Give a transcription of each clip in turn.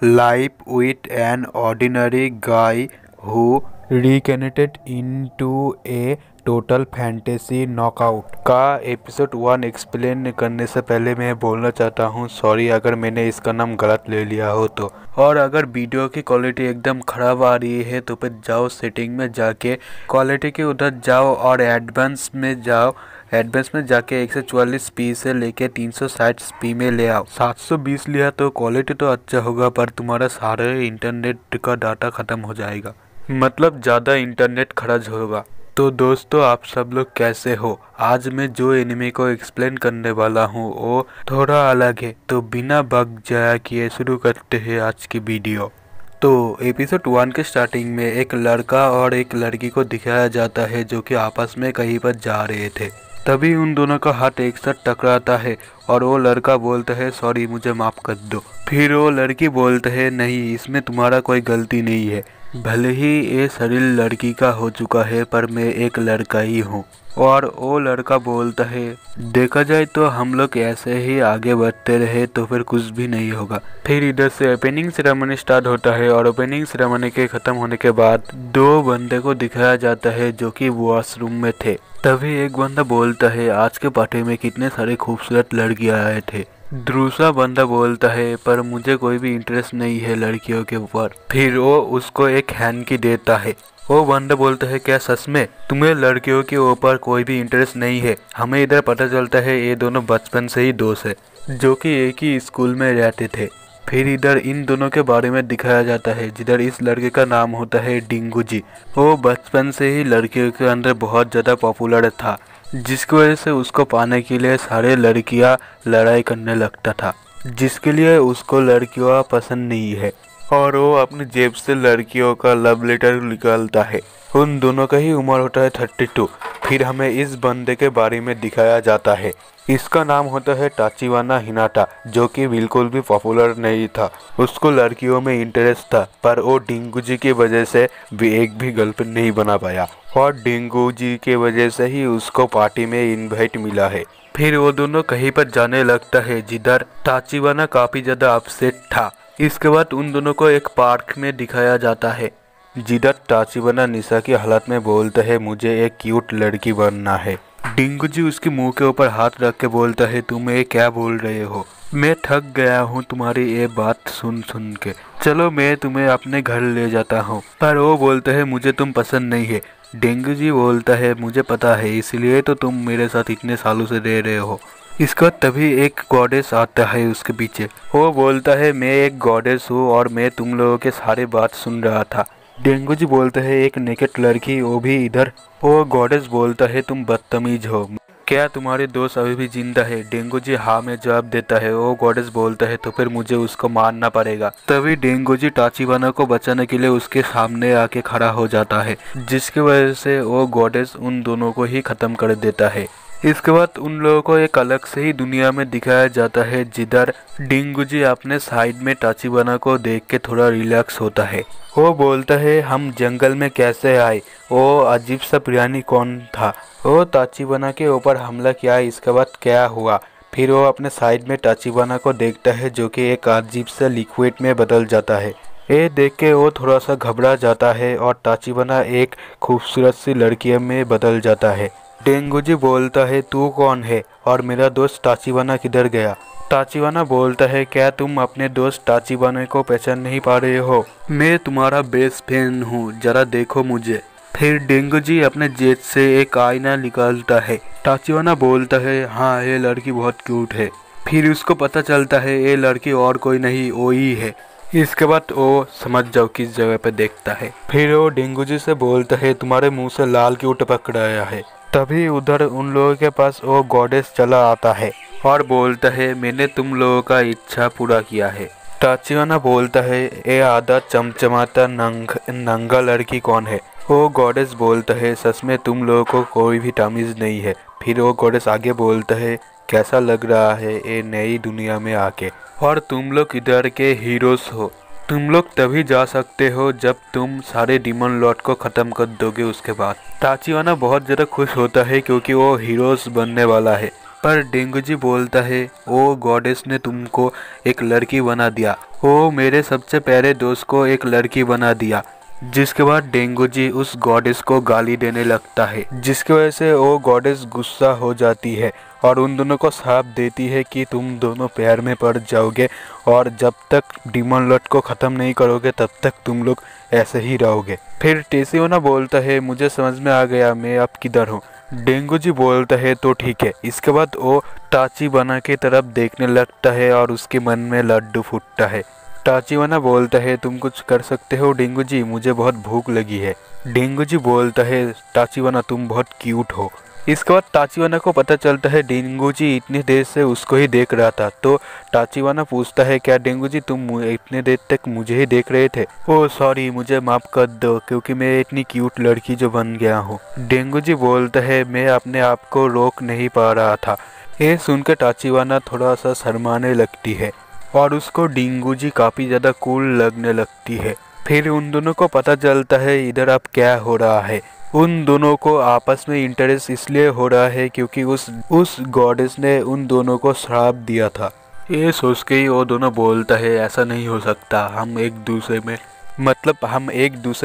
Life with an ordinary guy who reincarnated into a total fantasy knockout का episode 1 explain करने से पहले मैं बोलना चाहता हूँ सॉरी अगर मैंने इसका नाम गलत ले लिया हो तो। और अगर वीडियो की क्वालिटी एकदम ख़राब आ रही है तो फिर जाओ सेटिंग में जाके क्वालिटी के उधर जाओ और एडवांस में जाओ। एडवांस में जाके 144p से लेके 360p में ले आओ। 720 लिया तो क्वालिटी तो अच्छा होगा पर तुम्हारा सारे इंटरनेट का डाटा ख़त्म हो जाएगा, मतलब ज़्यादा इंटरनेट खर्च होगा। तो दोस्तों आप सब लोग कैसे हो। आज मैं जो एनिमे को एक्सप्लेन करने वाला हूँ वो थोड़ा अलग है, तो बिना बग जाया किए शुरू करते हैं आज की वीडियो। तो एपिसोड 1 के स्टार्टिंग में एक लड़का और एक लड़की को दिखाया जाता है जो कि आपस में कहीं पर जा रहे थे। तभी उन दोनों का हाथ एक साथ टकराता है और वो लड़का बोलता है सॉरी मुझे माफ़ कर दो। फिर वो लड़की बोलता है नहीं इसमें तुम्हारा कोई गलती नहीं है, भले ही ये शरीर लड़की का हो चुका है पर मैं एक लड़का ही हूँ। और वो लड़का बोलता है देखा जाए तो हम लोग ऐसे ही आगे बढ़ते रहे तो फिर कुछ भी नहीं होगा। फिर इधर से ओपनिंग सेरेमनी स्टार्ट होता है और ओपनिंग सेरेमनी के ख़त्म होने के बाद दो बंदे को दिखाया जाता है जो कि वॉशरूम में थे। तभी एक बंदा बोलता है आज के पार्टी में कितने सारे खूबसूरत लड़कियां आए थे। दूसरा बंदा बोलता है पर मुझे कोई भी इंटरेस्ट नहीं है लड़कियों के ऊपर। फिर वो उसको एक हैंड की देता है। वो बंदा बोलता है क्या सच में तुम्हें लड़कियों के ऊपर कोई भी इंटरेस्ट नहीं है। हमें इधर पता चलता है ये दोनों बचपन से ही दोस्त है जो कि एक ही स्कूल में रहते थे। फिर इधर इन दोनों के बारे में दिखाया जाता है जिधर इस लड़के का नाम होता है डिंगूजी। वो बचपन से ही लड़कियों के अंदर बहुत ज़्यादा पॉपुलर था जिसकी वजह से उसको पाने के लिए सारे लड़कियां लड़ाई करने लगता था, जिसके लिए उसको लड़कियां पसंद नहीं है और वो अपनी जेब से लड़कियों का लव लेटर निकालता है। उन दोनों का ही उम्र होता है 32। फिर हमें इस बंदे के बारे में दिखाया जाता है, इसका नाम होता है टाचिवाना हिनाटा जो कि बिल्कुल भी पॉपुलर नहीं था। उसको लड़कियों में इंटरेस्ट था पर वो डिंगूजी की वजह से भी एक भी गर्लफ्रेंड नहीं बना पाया और डिंगूजी की वजह से ही उसको पार्टी में इनवाइट मिला है। फिर वो दोनों कहीं पर जाने लगता है जिधर टाचिवाना काफ़ी ज़्यादा अपसेट था। इसके बाद उन दोनों को एक पार्क में दिखाया जाता है जिधर टाचिवाना निशा की हालत में बोलता है मुझे एक क्यूट लड़की बनना है। डिंगूजी उसके मुंह के ऊपर हाथ रख के बोलता है तुम ये क्या बोल रहे हो, मैं थक गया हूँ तुम्हारी ये बात सुन सुन के, चलो मैं तुम्हें अपने घर ले जाता हूँ। पर वो बोलता है मुझे तुम पसंद नहीं है। डिंगूजी बोलता है मुझे पता है इसलिए तो तुम मेरे साथ इतने सालों से रह रहे हो। इसका तभी एक गॉडेस आता है उसके पीछे। वो बोलता है मैं एक गॉडेस हूँ और मैं तुम लोगों के सारे बात सुन रहा था। डिंगूजी बोलता है एक नेकेड लड़की वो भी इधर। वो गॉडेस बोलता है तुम बदतमीज हो, क्या तुम्हारे दोस्त अभी भी जिंदा है। डिंगूजी हाँ में जवाब देता है। वो गॉडेस बोलता है तो फिर मुझे उसको मारना पड़ेगा। तभी डिंगूजी टाचिवाना को बचाने के लिए उसके सामने आके खड़ा हो जाता है जिसकी वजह से वो गॉडेस उन दोनों को ही खत्म कर देता है। इसके बाद उन लोगों को एक अलग से ही दुनिया में दिखाया जाता है जिधर डिंगूजी अपने साइड में टाचिवाना को देख के थोड़ा रिलैक्स होता है। वो बोलता है हम जंगल में कैसे आए, वो अजीब सा प्राणी कौन था, वो टाचिवाना के ऊपर हमला किया, इसके बाद क्या हुआ। फिर वो अपने साइड में टाचिवाना को देखता है जो कि एक अजीब सा लिक्विड में बदल जाता है। ये देख के वो थोड़ा सा घबरा जाता है और टाचिवाना एक खूबसूरत सी लड़की में बदल जाता है। डिंगूजी बोलता है तू कौन है और मेरा दोस्त टाचिवाना किधर गया। टाचिवाना बोलता है क्या तुम अपने दोस्त टाचिवाना को पहचान नहीं पा रहे हो, मैं तुम्हारा बेस्ट फ्रेंड हूँ, जरा देखो मुझे। फिर डिंगूजी अपने जेब से एक आईना निकालता है। टाचिवाना बोलता है हाँ ये लड़की बहुत क्यूट है। फिर उसको पता चलता है ये लड़की और कोई नहीं वो ही है। इसके बाद वो समझ जाओ किस जगह पे देखता है। फिर वो डिंगूजी से बोलता है तुम्हारे मुंह से लाल क्यों टपक रहा है। तभी उधर उन लोगों के पास वो गॉडेस चला आता है और बोलता है मैंने तुम लोगों का इच्छा पूरा किया है। टाचिवाना बोलता है ये आधा चमचमाता नंगा लड़की कौन है। वो गॉडेस बोलता है सच में तुम लोगों को कोई भी तमीज़ नहीं है। फिर वो गॉडेस आगे बोलता है कैसा लग रहा है ये नई दुनिया में आके, और तुम लोग इधर के हीरोज हो, तुम लोग तभी जा सकते हो जब तुम सारे डीमन लॉर्ड को ख़त्म कर दोगे। उसके बाद टाचिवाना बहुत ज़्यादा खुश होता है क्योंकि वो हीरोज बनने वाला है। पर डेंगू जी बोलता है ओ गॉडेस ने तुमको एक लड़की बना दिया, ओ मेरे सबसे प्यारे दोस्त को एक लड़की बना दिया। जिसके बाद डेंगू जी उस गॉडेस को गाली देने लगता है, जिसकी वजह से वो गॉडेस गुस्सा हो जाती है और उन दोनों को श्राप देती है कि तुम दोनों प्यार में पड़ जाओगे और जब तक डीमन लॉर्ड को ख़त्म नहीं करोगे तब तक तुम लोग ऐसे ही रहोगे। फिर टेसियोना बोलता है मुझे समझ में आ गया, मैं अब किधर हूँ। डेंगू जी बोलता है तो ठीक है। इसके बाद वो टाचिवाना की तरफ देखने लगता है और उसके मन में लड्डू फूटता है। टाचिवाना बोलता है तुम कुछ कर सकते हो डेंगू जी, मुझे बहुत भूख लगी है। डेंगू जी बोलता है टाचिवाना तुम बहुत क्यूट हो। इसके बाद टाचिवाना को पता चलता है डेंगू जी इतनी देर से उसको ही देख रहा था। तो टाचिवाना पूछता है क्या डेंगू जी तुम इतने देर तक मुझे ही देख रहे थे? ओह सॉरी, मुझे माफ़ कर दो क्योंकि मैं इतनी क्यूट लड़की जो बन गया हूँ। डेंगू जी बोलता है मैं अपने आप को रोक नहीं पा रहा था। ये सुनकर टाचिवाना थोड़ा सा शर्माने लगती है और उसको डेंगू जी काफ़ी ज़्यादा कूल लगने लगती है। फिर उन दोनों को पता चलता है इधर अब क्या हो रहा है। उन दोनों को आपस में इंटरेस्ट इसलिए हो रहा है क्योंकि उस गॉडेस ने उन दोनों को श्राप दिया था। ये सोच के ही वो दोनों बोलता है ऐसा नहीं हो सकता, हम एक दूसरे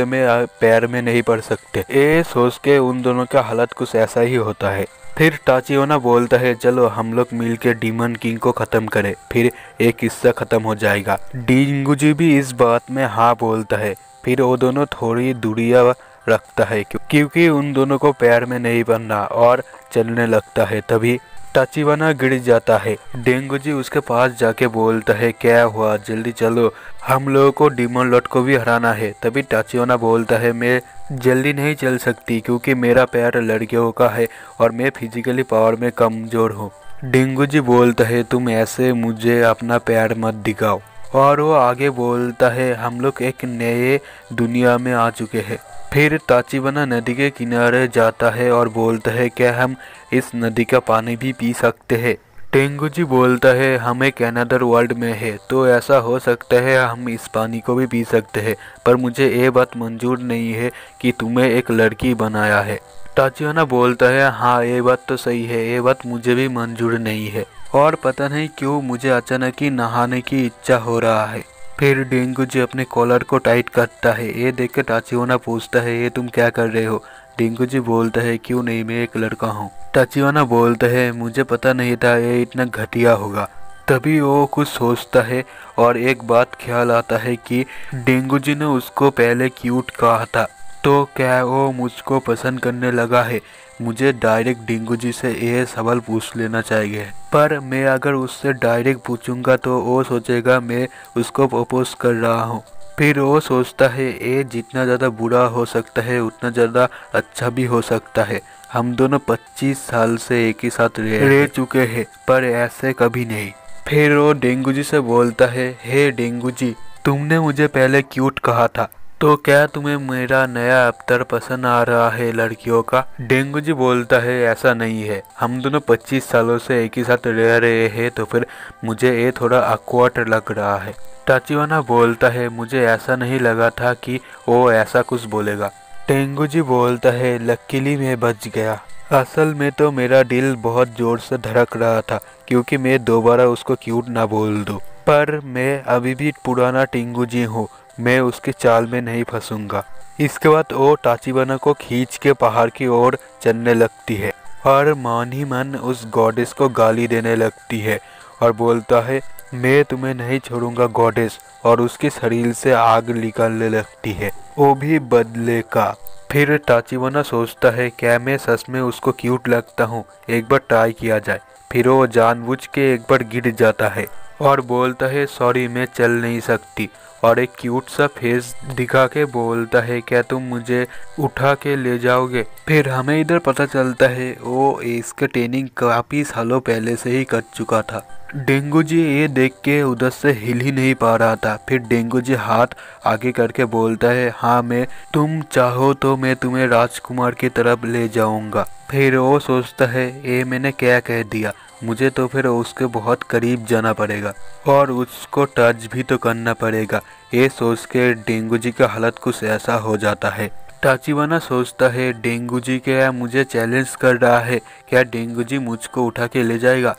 में पैर में नहीं पड़ सकते। ये सोच के उन दोनों का हालत कुछ ऐसा ही होता है। फिर टाचिवाना बोलता है चलो हम लोग मिलकर डीमन किंग को ख़त्म करें, फिर एक किस्सा ख़त्म हो जाएगा। डेंगू जी भी इस बात में हाँ बोलता है। फिर वो दोनों थोड़ी दूरियां रखता है क्योंकि उन दोनों को पैर में नहीं बनना और चलने लगता है। तभी टाचिवाना गिर जाता है। डेंगू जी उसके पास जाके बोलता है क्या हुआ, जल्दी चलो, हम लोगों को डीमन लॉर्ड को भी हराना है। तभी टाचिवाना बोलता है मैं जल्दी नहीं चल सकती क्योंकि मेरा पैर लड़कियों का है और मैं फिजिकली पावर में कमज़ोर हूँ। डेंगू जी बोलता है तुम ऐसे मुझे अपना पैर मत दिखाओ। और वो आगे बोलता है हम लोग एक नए दुनिया में आ चुके हैं। फिर टाचिवाना नदी के किनारे जाता है और बोलता है क्या हम इस नदी का पानी भी पी सकते हैं? डेंगू जी बोलता है हम एक अनदर वर्ल्ड में है तो ऐसा हो सकता है हम इस पानी को भी पी सकते हैं, पर मुझे ये बात मंजूर नहीं है कि तुम्हें एक लड़की बनाया है। टाचिवाना बोलता है हाँ ये बात तो सही है, ये बात मुझे भी मंजूर नहीं है और पता नहीं क्यों मुझे अचानक ही नहाने की इच्छा हो रहा है। फिर डेंगू जी अपने कॉलर को टाइट करता है। ये देख कर टाचिवाना पूछता है ये तुम क्या कर रहे हो? डेंगू जी बोलता है क्यों नहीं, मैं एक लड़का हूँ। टाचिवाना बोलता है मुझे पता नहीं था ये इतना घटिया होगा। तभी वो कुछ सोचता है और एक बात ख्याल आता है कि डेंगू जी ने उसको पहले क्यूट कहा था, तो क्या वो मुझको पसंद करने लगा है? मुझे डायरेक्ट डेंगू जी से ये सवाल पूछ लेना चाहिए, पर मैं अगर उससे डायरेक्ट पूछूंगा तो वो सोचेगा मैं उसको प्रपोज कर रहा हूँ। फिर वो सोचता है ये जितना ज़्यादा बुरा हो सकता है उतना ज़्यादा अच्छा भी हो सकता है। हम दोनों 25 साल से एक ही साथ रह चुके हैं पर ऐसे कभी नहीं। फिर वो डेंगू जी से बोलता है हे डेंगू जी, तुमने मुझे पहले क्यूट कहा था, तो क्या तुम्हें मेरा नया अवतार पसंद आ रहा है लड़कियों का? डेंगू जी बोलता है ऐसा नहीं है, हम दोनों 25 सालों से एक ही साथ रह रहे हैं तो फिर मुझे ये थोड़ा ऑकवर्ड लग रहा है। टाचिवाना बोलता है मुझे ऐसा नहीं लगा था कि वो ऐसा कुछ बोलेगा। डेंगू जी बोलता है लकीली मैं बच गया, असल में तो मेरा दिल बहुत ज़ोर से धड़क रहा था क्योंकि मैं दोबारा उसको क्यूट ना बोल दूँ, पर मैं अभी भी पुराना डेंगू जी हूँ, मैं उसकी चाल में नहीं फंसूंगा। इसके बाद वो टाचिवाना को खींच के पहाड़ की ओर चलने लगती है और मन ही मन उस गॉडेस को गाली देने लगती है और बोलता है मैं तुम्हें नहीं छोड़ूंगा गॉडेस, और उसके शरीर से आग निकलने लगती है, वो भी बदले का। फिर टाचिवाना सोचता है क्या मैं सच में उसको क्यूट लगता हूँ, एक बार ट्राई किया जाए। फिर वो जानबूझ के एक बार गिर जाता है और बोलता है सॉरी मैं चल नहीं सकती, और एक क्यूट सा फेस दिखा के बोलता है क्या तुम मुझे उठा के ले जाओगे? फिर हमें इधर पता चलता है वो इसका ट्रेनिंग काफ़ी सालों पहले से ही कर चुका था। डेंगू जी ये देख के उधर से हिल ही नहीं पा रहा था। फिर डेंगू जी हाथ आगे करके बोलता है हाँ मैं तुम चाहो तो मैं तुम्हें राजकुमार की तरफ ले जाऊंगा। फिर वो सोचता है ये मैंने क्या कह दिया, मुझे तो फिर उसके बहुत करीब जाना पड़ेगा और उसको टच भी तो करना पड़ेगा। ये सोच के डेंगू जी का हालत कुछ ऐसा हो जाता है। टाचिवाना सोचता है डेंगू जी क्या मुझे चैलेंज कर रहा है, क्या डेंगू जी मुझको उठा के ले जाएगा।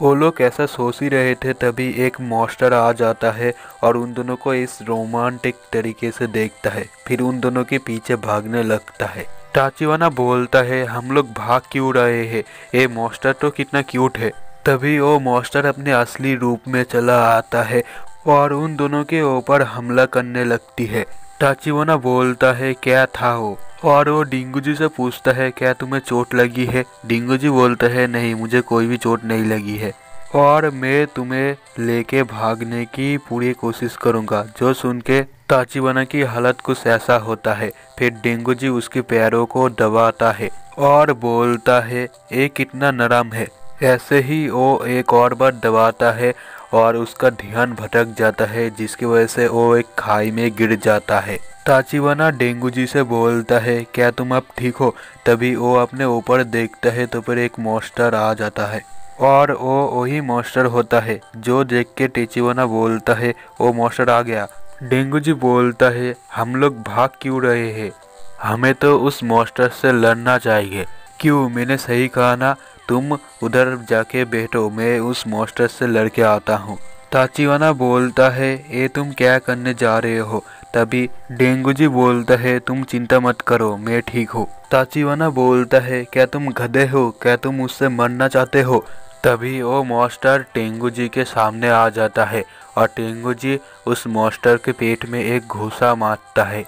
वो लोग ऐसा सोच ही रहे थे तभी एक मॉन्स्टर आ जाता है और उन दोनों को इस रोमांटिक तरीके से देखता है, फिर उन दोनों के पीछे भागने लगता है। टाचिवाना बोलता है हम लोग भाग क्यों रहे हैं, ये मॉन्स्टर तो कितना क्यूट है। तभी वो मॉन्स्टर अपने असली रूप में चला आता है और उन दोनों के ऊपर हमला करने लगती है। टाचिवाना बोलता है क्या था वो, और वो डेंगू जी से पूछता है क्या तुम्हें चोट लगी है। डेंगू जी बोलता है नहीं मुझे कोई भी चोट नहीं लगी है और मैं तुम्हें लेके भागने की पूरी कोशिश करूंगा। जो सुन के टाचिवाना की हालत कुछ ऐसा होता है। फिर डेंगू जी उसके पैरों को दबाता है और बोलता है ये कितना नरम है। ऐसे ही वो एक और बार दबाता है और उसका ध्यान भटक जाता है जिसकी वजह से वो एक खाई में गिर जाता है। टाचिवाना डेंगू जी से बोलता है क्या तुम अब ठीक हो। तभी वो अपने ऊपर देखता है तो फिर एक मॉन्स्टर आ जाता है और वो वही मॉन्स्टर होता है। जो देख के टाचिवाना बोलता है वो मॉन्स्टर आ गया। डेंगू जी बोलता है हम लोग भाग क्यों रहे हैं, हमें तो उस मॉन्स्टर से लड़ना चाहिए। क्यों, मैंने सही कहा ना, तुम उधर जाके बैठो मैं उस मॉन्स्टर से लड़के आता हूँ। टाचिवाना बोलता है ये तुम क्या करने जा रहे हो। तभी डेंगू जी बोलता है तुम चिंता मत करो मैं ठीक हूँ। टाचिवाना बोलता है क्या तुम गधे हो, क्या तुम मुझसे मरना चाहते हो। तभी वो मॉन्स्टर डेंगू जी के सामने आ जाता है और डेंगू जी उस मॉन्स्टर के पेट में एक घूसा मारता है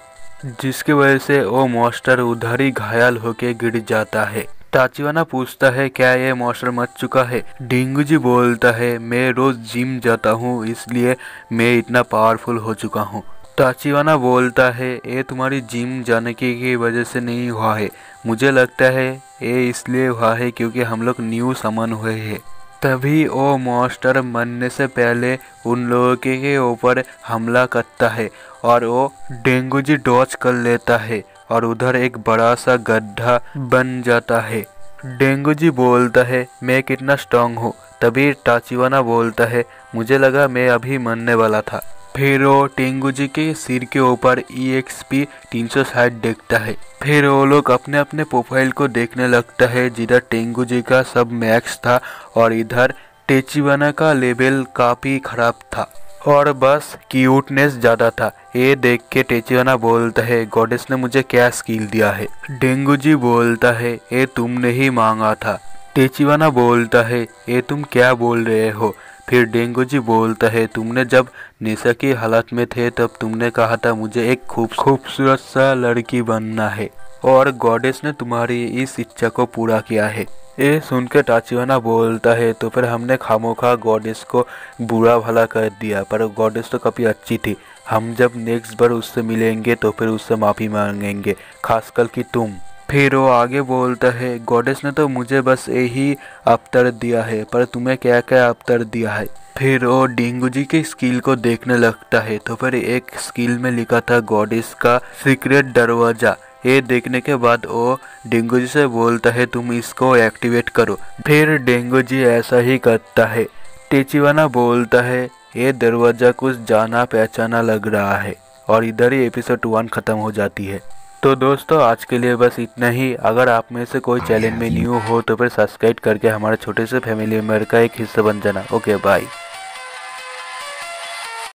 जिसकी वजह से वो मॉन्स्टर उधर ही घायल होके गिर जाता है। टाचिवाना पूछता है क्या ये मॉन्स्टर मर चुका है। डेंगू जी बोलता है मैं रोज जिम जाता हूँ इसलिए मैं इतना पावरफुल हो चुका हूँ। टाचिवाना बोलता है ये तुम्हारी जिम जाने की वजह से नहीं हुआ है, मुझे लगता है ये इसलिए हुआ है क्योंकि हम लोग न्यू समन हुए हैं। तभी वो मॉन्स्टर मरने से पहले उन लोगों के ऊपर हमला करता है और वो डेंगू जी डॉज कर लेता है और उधर एक बड़ा सा गड्ढा बन जाता है। डेंगू जी बोलता है मैं कितना स्ट्रांग हूँ। तभी टाचिवाना बोलता है मुझे लगा मैं अभी मरने वाला था। फिर वो डेंगू जी के सिर के ऊपर EXP 360 देखता है। फिर वो लोग अपने अपने प्रोफाइल को देखने लगता है जिधर डेंगू जी का सब मैक्स था और इधर टाचिवाना का लेवल काफ़ी खराब था और बस क्यूटनेस ज़्यादा था। ये देख के टाचिवाना बोलता है गॉडेस ने मुझे क्या स्किल दिया है। डेंगू जी बोलता है ये तुमने ही मांगा था। टाचिवाना बोलता है ये तुम क्या बोल रहे हो। फिर डेंगू जी बोलता है तुमने जब नशा की हालत में थे तब तुमने कहा था मुझे एक खूबसूरत सा लड़की बनना है और गॉडेस ने तुम्हारी इस इच्छा को पूरा किया है। ये सुनकर टाचिवाना बोलता है तो फिर हमने खामोखा गॉडेस को बुरा भला कर दिया, पर गॉडेस तो काफ़ी अच्छी थी। हम जब नेक्स्ट बार उससे मिलेंगे तो फिर उससे माफ़ी मांगेंगे, खासकर कि तुम। फिर वो आगे बोलता है गॉडेस ने तो मुझे बस यही अवतार दिया है, पर तुम्हें क्या क्या अवतार दिया है। फिर वो डेंगू जी के स्किल को देखने लगता है तो फिर एक स्किल में लिखा था गॉडेस का सीक्रेट दरवाज़ा। ये देखने के बाद वो डेंगू जी से बोलता है तुम इसको एक्टिवेट करो। फिर डेंगू जी ऐसा ही करता है। टाचिवाना बोलता है ये दरवाज़ा कुछ जाना पहचाना लग रहा है और इधर ही एपिसोड 1 ख़त्म हो जाती है। तो दोस्तों आज के लिए बस इतना ही। अगर आप में से कोई चैनल में न्यू हो तो फिर सब्सक्राइब करके हमारे छोटे से फैमिली मेंबर का एक हिस्सा बन जाना। Okay bye.